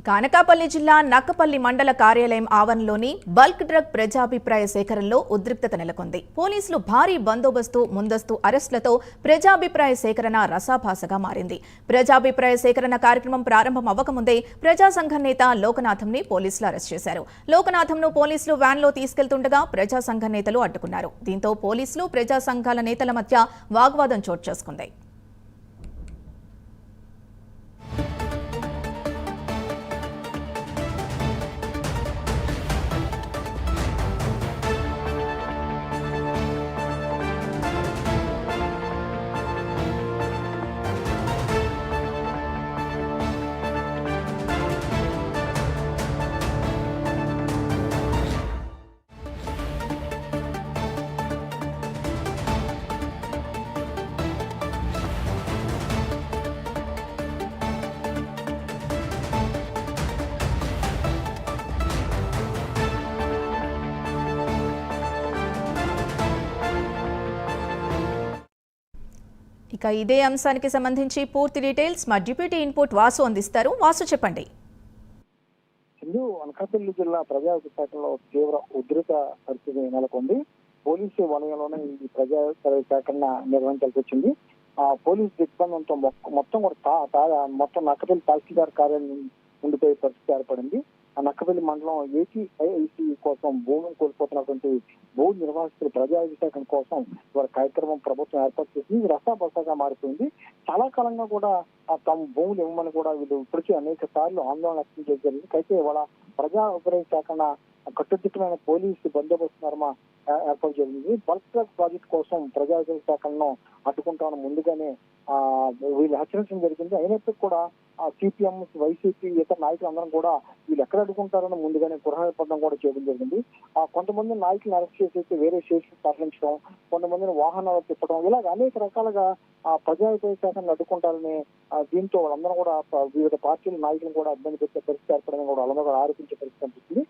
ఇక అనకాపల్లి జిల్లా నక్కపల్లి మండల కార్యాలయం ఆవరణలోని బల్క్ డ్రగ్ ప్రజాభిప్రాయ సేకరణలో ఉద్రిక్తత నెలకొంది. పోలీసులు భారీ బందోబస్తు, ముందస్తు అరెస్టులతో ప్రజాభిప్రాయ సేకరణ రసాభాసగా మారింది. ప్రజాభిప్రాయ సేకరణ కార్యక్రమం ప్రారంభం అవ్వకముందే ప్రజా సంఘం నేత లోకనాథంని పోలీసులు అరెస్ట్ చేశారు. లోకనాథంను పోలీసులు వ్యాన్లో తీసుకెళ్తుండగా ప్రజా సంఘ నేతలు అడ్డుకున్నారు. దీంతో పోలీసులు, ప్రజా సంఘాల నేతల మధ్య వాగ్వాదం చోటు చేసుకుంది. ఇక ఇదే అంశానికి సంబంధించి పూర్తి డీటెయిల్స్ మా డిప్యూటీ ఇన్పుట్ వాసు అందిస్తారు. వాసు, చెప్పండి. అనకాపల్లి జిల్లా ప్రజా శాఖలో తీవ్ర ఉధృత పరిస్థితి నెలకొంది. పోలీసు వలయంలోనే ఈ ప్రజా సేకరణ నిర్వహించాల్సి వచ్చింది. పోలీసు దిగ్బంధంతో మొత్తం మొత్తం నక్కపల్లి తహసీల్దార్ కార్యాలయం ఉండిపోయే పరిస్థితి ఏర్పడింది. ఆ నక్కపల్లి మండలం ఏటీఐఐసి కోసం భూమిని కోల్పోతున్నటువంటి భూ నిర్వాసితుల ప్రజాభిషేకం కోసం ఇవాళ కార్యక్రమం ప్రభుత్వం ఏర్పాటు చేసింది. ఇది రసాబసాగా మారిపోయింది. చాలా కాలంగా కూడా తమ భూములు ఇవ్వమని కూడా వీళ్ళు ఇప్పటికీ అనేక సార్లు ఆందోళన వ్యక్తం చేశారు. అయితే ఇవాళ ప్రజా ఉపయోగ కట్టుదిట్టమైన పోలీసు బందోబస్తు నర్మ ఏర్పాటు జరిగింది. బల్క్ డ్రగ్ ప్రాజెక్ట్ కోసం ప్రజా శాఖలను అడ్డుకుంటామని ముందుగానే వీళ్ళు హెచ్చరించడం జరిగింది. అయినప్పటికీ కూడా సిపిఎం, వైసీపీ ఇతర నాయకులు అందరం కూడా వీళ్ళు ఎక్కడ అడ్డుకుంటారని ముందుగానే గృహ నిర్బంధం కూడా చేయడం జరిగింది. కొంతమంది నాయకులను అరెస్ట్ చేసి వేరే స్టేషన్ తరలించడం, కొంతమందిని వాహనాలు తిప్పడం, ఇలాగ అనేక రకాలుగా ప్రజా శాఖను అడ్డుకుంటారని దీంతో వాళ్ళందరూ కూడా వివిధ పార్టీల నాయకులను కూడా ఇబ్బంది పెట్టే పరిస్థితి ఏర్పడని కూడా వాళ్ళందరూ కూడా ఆరోపించే పరిస్థితి అనిపిస్తుంది.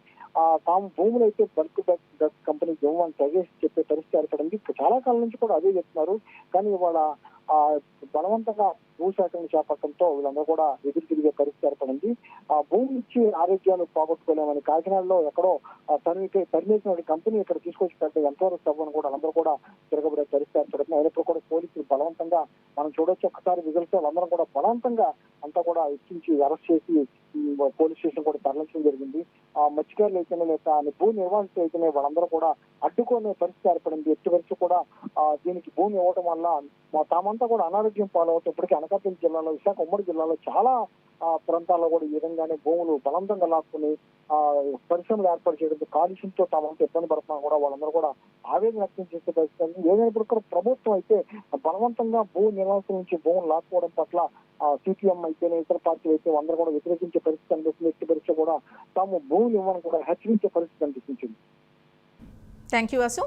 తాము భూములు అయితే బల్క్ డ్రగ్ కంపెనీకి ఇవ్వమని తెగేసి చెప్పే పరిస్థితి ఏర్పడింది. చాలా కాలం నుంచి కూడా అదే చెప్తున్నారు. కానీ ఇవాళ బలవంతంగా భూసేకరణ చేపట్టడంతో వీళ్ళందరూ కూడా ఎదురు తిరిగే పరిస్థితి ఏర్పడింది. భూమి ఇచ్చి ఆరోగ్యాలు పోగొట్టుకోలేమని కాకినాడలో ఎక్కడో తరిమేసిన కంపెనీ ఇక్కడ తీసుకొచ్చి పెట్టే ఎంతవరకు తప్పని కూడా వాళ్ళందరూ కూడా తిరగబడే పరిస్థితి ఏర్పడింది. అయినప్పుడు కూడా పోలీసులు బలవంతంగా మనం చూడొచ్చు, ఒక్కసారి విజిల్స్ వాళ్ళందరూ కూడా బలవంతంగా అంతా కూడా ఎక్కించి అరెస్ట్ చేసి పోలీస్ స్టేషన్ కూడా తరలించడం జరిగింది. మత్స్యకారులు అయితేనే లేదా భూ నిర్వాసితులు అయితేనే వాళ్ళందరూ కూడా అడ్డుకునే పరిస్థితి ఏర్పడింది. ఎట్టి వరకు కూడా దీనికి భూమి ఇవ్వడం వల్ల తామంతా కూడా అనారోగ్యం పాలవుతాం. ఇప్పటికీ అనకాపల్లి జిల్లాలో, విశాఖ ఉమ్మడి జిల్లాలో చాలా ప్రాంతాల్లో కూడా ఈ విధంగానే భూములు బలవంతంగా లాక్కుని పరిశ్రమలు ఏర్పాటు చేయడంతో కాలుష్యంతో తామంతా ఇబ్బంది పడుతున్నా కూడా వాళ్ళందరూ కూడా ఆవేదన వ్యక్తం చేసే పరిస్థితి. ఏదైనప్పుడు కూడా ప్రభుత్వం అయితే బలవంతంగా భూ నివాసుల నుంచి భూములు లాక్కోవడం పట్ల సిపిఎం అయితేనే ఇతర పార్టీలు అయితే అందరూ కూడా వ్యతిరేకించే పరిస్థితి కనిపిస్తుంది. ఎట్టి పరిస్థితి కూడా తాము భూములు ఇవ్వని కూడా హెచ్చరించే పరిస్థితి కనిపిస్తుంది. Thank you Vasu.